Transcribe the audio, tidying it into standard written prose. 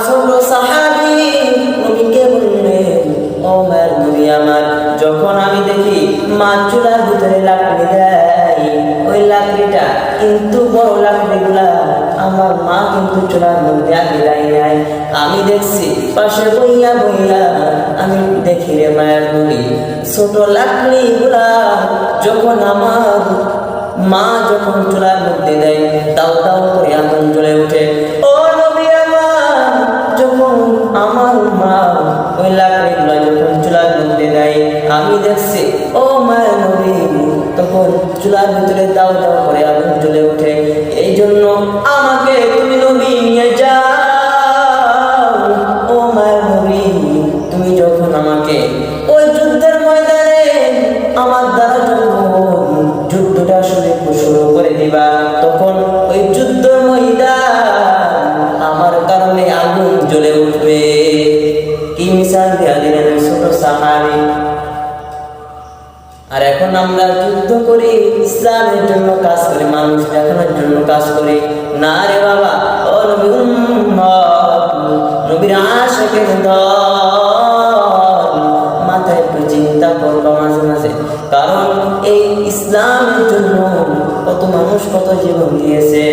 ছোট সাহাবী নবীকে বললেন, ও মায়ের নবী আমার, যখন আমি দেখি মা চুলার ভিতরে লাকড়ি দেয়, ওই লাকড়িটা কিন্তু বড় লাকড়িগুলা আমার মা কিন্তু চুলার মধ্যে আগে দেয় নাই। আমি দেখছি পাশে বইয়া বইয়া আমি দেখি রে মায়ের নবী, ছোট লাকড়িগুলা যখন আমার মা যখন চুলার মধ্যে দেয়, দাও দাও করে আগুন জ্বলে ওঠে। ও নবী আমার, যখন আমার মা ওই লাকড়িগুলা যখন চুলার মধ্যে দেয়, আমি দেখছি ও মায়ের নবী তখন চুলার ভিতরে দাও দাও করে আগুন জ্বলে ওঠে। এই জন্য আমাকে তুমি নবী নিয়ে যাও। ও মায়ের নবী, তুমি যখন আমাকে ওই যুদ্ধের ময়দানে আমার দ্বারা যখন যুদ্ধটা শুরু করে দিবা, তখন ওই যুদ্ধ ময়দান আমার কারণে আগুন জ্বলে উঠবে। কি মিসাল দিয়া দিলেন ছোট সাহাবী। আর এখন আমরা যুদ্ধ করি, ইসলামের জন্য কাজ করি, মানুষ দেখানোর জন্য কাজ করি না রে বাবা। ও নবী উম্মত, নবীর আশিকের দল, মাথায় একটু চিন্তা করবা মাঝে মাঝে, কারণ এই ইসলামের জন্য কত মানুষ কত জীবন দিয়েছে।